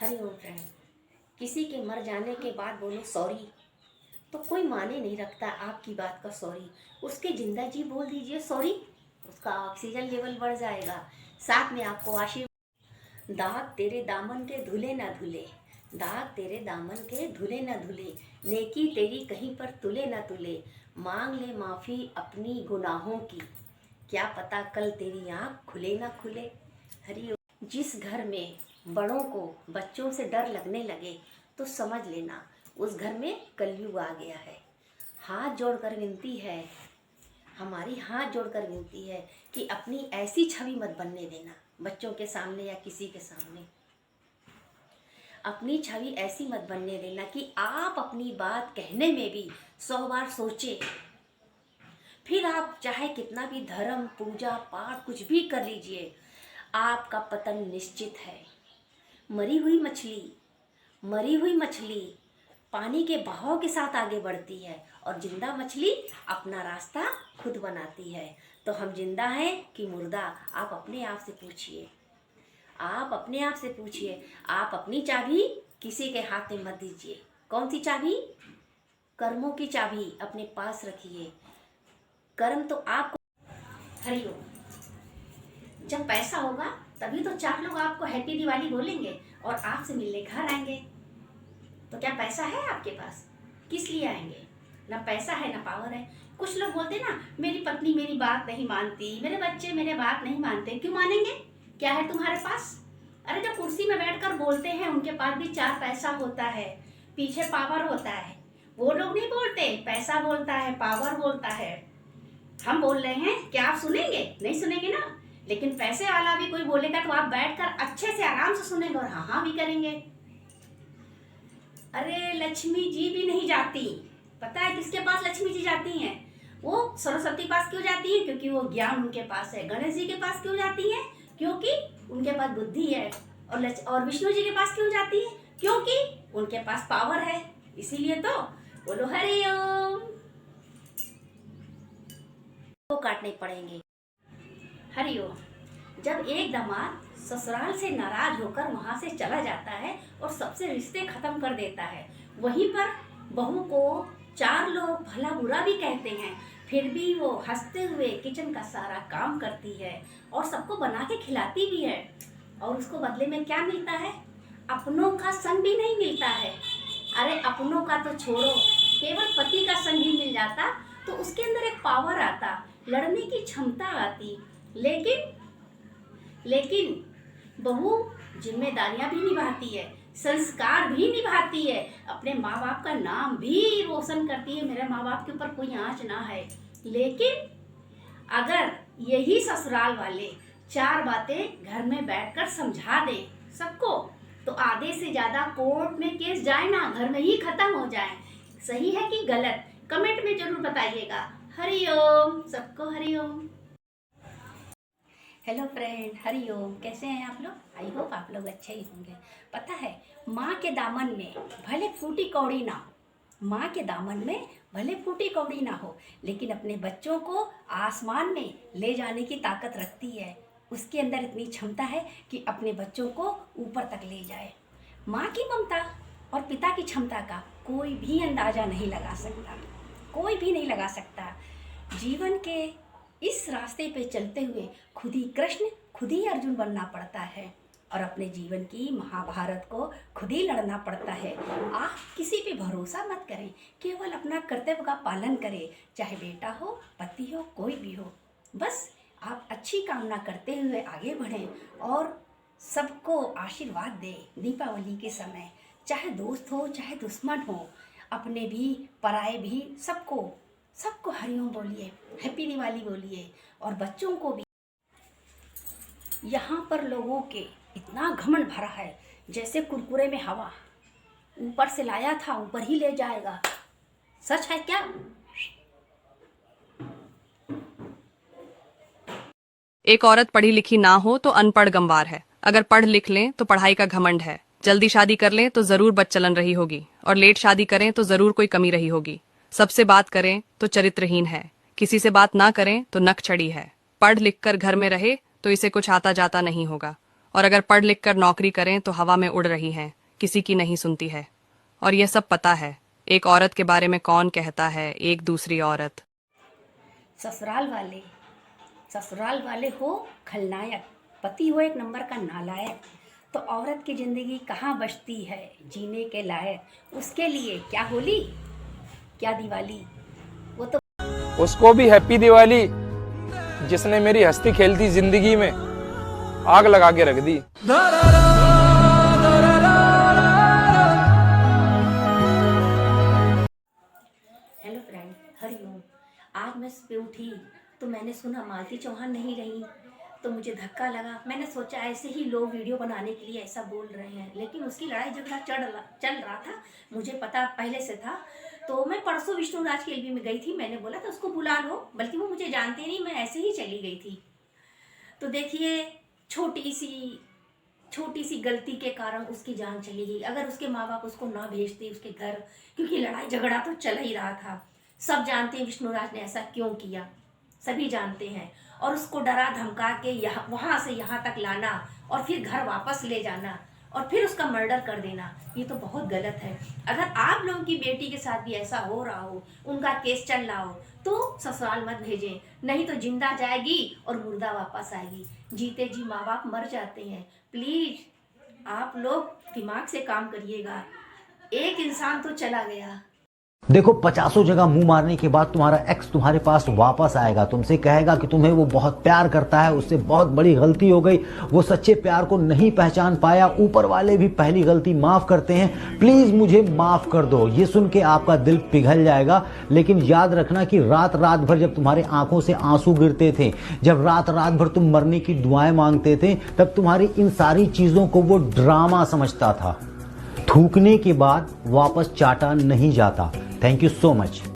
Hariom friend. किसी के मर जाने के बाद बोलो सॉरी तो कोई माने नहीं रखता आपकी बात का सॉरी। उसके जिंदा जी बोल दीजिए सॉरी, उसका ऑक्सीजन लेवल बढ़ जाएगा। साथ में आपको आशीर्वाद। दाग तेरे दामन के धुले ना धुले, दाग तेरे दामन के धुले ना धुले, नेकी तेरी कहीं पर तुले ना तुले। मांग ले माफ़ी अपनी गुनाहों की, क्या पता कल तेरी आँख खुले ना खुले। हरिओम। जिस घर में बड़ों को बच्चों से डर लगने लगे तो समझ लेना उस घर में कलयुग आ गया है। हाथ जोड़कर विनती है, हमारी हाथ जोड़कर विनती है कि अपनी ऐसी छवि मत बनने देना बच्चों के सामने या किसी के सामने। अपनी छवि ऐसी मत बनने देना कि आप अपनी बात कहने में भी 100 बार सोचे। फिर आप चाहे कितना भी धर्म पूजा पाठ कुछ भी कर लीजिए, आपका पतन निश्चित है। मरी हुई मछली पानी के बहाव के साथ आगे बढ़ती है और जिंदा मछली अपना रास्ता खुद बनाती है। तो हम जिंदा हैं कि मुर्दा, आप अपने आप से पूछिए। आप अपने आप से पूछिए। आप अपनी चाबी किसी के हाथ में मत दीजिए। कौन सी चाबी? कर्मों की चाबी अपने पास रखिए। कर्म तो आपको। हरिओम। जब पैसा होगा तभी तो 4 लोग आपको हैप्पी दिवाली बोलेंगे और आपसे मिलने घर आएंगे। तो क्या पैसा है आपके पास? किस लिए आएंगे? ना पैसा है ना पावर है। कुछ लोग बोलते ना, मेरी पत्नी मेरी बात नहीं मानती, मेरे बच्चे मेरे बात नहीं मानते। क्यों मानेंगे? क्या है तुम्हारे पास? अरे जो कुर्सी में बैठकर बोलते हैं उनके पास भी 4 पैसा होता है, पीछे पावर होता है। वो लोग नहीं बोलते, पैसा बोलता है, पावर बोलता है। हम बोल रहे हैं, क्या आप सुनेंगे? नहीं सुनेंगे ना। लेकिन पैसे वाला भी कोई बोलेगा तो आप बैठकर अच्छे से आराम से सुनेंगे और हाँ हाँ भी करेंगे। अरे लक्ष्मी जी भी नहीं जाती। पता है किसके पास लक्ष्मी जी जाती हैं? वो सरस्वती पास क्यों जाती है? क्योंकि वो ज्ञान उनके पास है। गणेश जी के पास क्यों जाती है? क्योंकि उनके पास बुद्धि है। और विष्णु जी के पास क्यों जाती है? क्योंकि उनके पास पावर है। इसीलिए तो बोलो हरिओम। तो काटने पड़ेंगे। हरिओम। जब एक दामाद ससुराल से नाराज होकर वहां से चला जाता है और सबसे रिश्ते खत्म कर देता है, वहीं पर बहू को 4 लोग भला बुरा भी कहते हैं, फिर भी वो हंसते हुए किचन का सारा काम करती है और सबको बना के खिलाती भी है। और उसको बदले में क्या मिलता है? अपनों का संग भी नहीं मिलता है। अरे अपनों का तो छोड़ो, केवल पति का संग ही मिल जाता तो उसके अंदर एक पावर आता, लड़ने की क्षमता आती। लेकिन बहू जिम्मेदारियां भी निभाती है, संस्कार भी निभाती है, अपने माँ बाप का नाम भी रोशन करती है, मेरे माँ बाप के ऊपर कोई आँच ना है। लेकिन अगर यही ससुराल वाले 4 बातें घर में बैठकर समझा दे सबको, तो आधे से ज्यादा कोर्ट में केस जाए ना, घर में ही खत्म हो जाए। सही है कि गलत? कमेंट में जरूर बताइएगा। हरिओम। सबको हरिओम। Hello friend, Hariom. कैसे हैं आप लोग? आई होप आप लोग अच्छे ही होंगे। पता है, माँ के दामन में भले फूटी कौड़ी ना हो, माँ के दामन में भले फूटी कौड़ी ना हो, लेकिन अपने बच्चों को आसमान में ले जाने की ताकत रखती है। उसके अंदर इतनी क्षमता है कि अपने बच्चों को ऊपर तक ले जाए। माँ की ममता और पिता की क्षमता का कोई भी अंदाजा नहीं लगा सकता, कोई भी नहीं लगा सकता। जीवन के इस रास्ते पे चलते हुए खुद ही कृष्ण, खुद ही अर्जुन बनना पड़ता है और अपने जीवन की महाभारत को खुद ही लड़ना पड़ता है। आप किसी पे भरोसा मत करें, केवल अपना कर्तव्य का पालन करें, चाहे बेटा हो, पति हो, कोई भी हो। बस आप अच्छी कामना करते हुए आगे बढ़ें और सबको आशीर्वाद दें दीपावली के समय। चाहे दोस्त हो, चाहे दुश्मन हो, अपने भी पराए भी, सबको हरिओम बोलिए, हैप्पी दिवाली बोलिए। और बच्चों को भी। यहाँ पर लोगों के इतना घमंड भरा है, जैसे कुरकुरे में हवा, ऊपर से लाया था ऊपर ही ले जाएगा। सच है क्या? एक औरत पढ़ी लिखी ना हो तो अनपढ़ गंवार है। अगर पढ़ लिख लें तो पढ़ाई का घमंड है। जल्दी शादी कर लें तो जरूर बदचलन रही होगी और लेट शादी करें तो जरूर कोई कमी रही होगी। सबसे बात करें तो चरित्रहीन है, किसी से बात ना करें तो नक चढ़ी है। पढ़ लिख कर घर में रहे तो इसे कुछ आता जाता नहीं होगा और अगर पढ़ लिख कर नौकरी करें तो हवा में उड़ रही हैं, किसी की नहीं सुनती है। और यह सब पता है, एक औरत के बारे में कौन कहता है एक दूसरी औरत। ससुराल वाले हो खलनायक, पति हो एक नंबर का नालायक, तो औरत की जिंदगी कहाँ बचती है जीने के लायक। उसके लिए क्या होली क्या दिवाली, वो तो उसको भी हैप्पी दिवाली जिसने मेरी हंसती खेलती जिंदगी में आग लगा के रख दी। Hello friend, Hariom. आज मैं सुबह उठी तो मैंने सुना मालती चौहान नहीं रही, तो मुझे धक्का लगा। मैंने सोचा ऐसे ही लोग वीडियो बनाने के लिए ऐसा बोल रहे हैं, लेकिन उसकी लड़ाई झगड़ा चल रहा था, मुझे पता पहले से था। तो मैं परसों विष्णुराज की एलबी में गई थी, मैंने बोला था उसको बुला लो, बल्कि वो मुझे जानते नहीं, मैं ऐसे ही चली गई थी। तो देखिए, छोटी सी गलती के कारण उसकी जान चली गई। अगर उसके माँ बाप उसको ना भेजते उसके घर, क्योंकि लड़ाई झगड़ा तो चल ही रहा था। सब जानते हैं विष्णुराज ने ऐसा क्यों किया, सभी जानते हैं। और उसको डरा धमका के वहाँ से यहाँ तक लाना और फिर घर वापस ले जाना और फिर उसका मर्डर कर देना, ये तो बहुत गलत है। अगर आप लोगों की बेटी के साथ भी ऐसा हो रहा हो, उनका केस चल रहा हो, तो ससुराल मत भेजें, नहीं तो जिंदा जाएगी और मुर्दा वापस आएगी। जीते जी माँ बाप मर जाते हैं। प्लीज आप लोग दिमाग से काम करिएगा। एक इंसान तो चला गया। देखो, 50 जगह मुंह मारने के बाद तुम्हारा एक्स तुम्हारे पास वापस आएगा, तुमसे कहेगा कि तुम्हें वो बहुत प्यार करता है, उससे बहुत बड़ी गलती हो गई, वो सच्चे प्यार को नहीं पहचान पाया, ऊपर वाले भी पहली गलती माफ करते हैं, प्लीज मुझे माफ कर दो। ये सुन के आपका दिल पिघल जाएगा। लेकिन याद रखना कि रात भर जब तुम्हारे आंखों से आंसू गिरते थे, जब रात भर तुम मरने की दुआएं मांगते थे, तब तुम्हारी इन सारी चीजों को वो ड्रामा समझता था। थूकने के बाद वापस चाटा नहीं जाता। Thank you so much.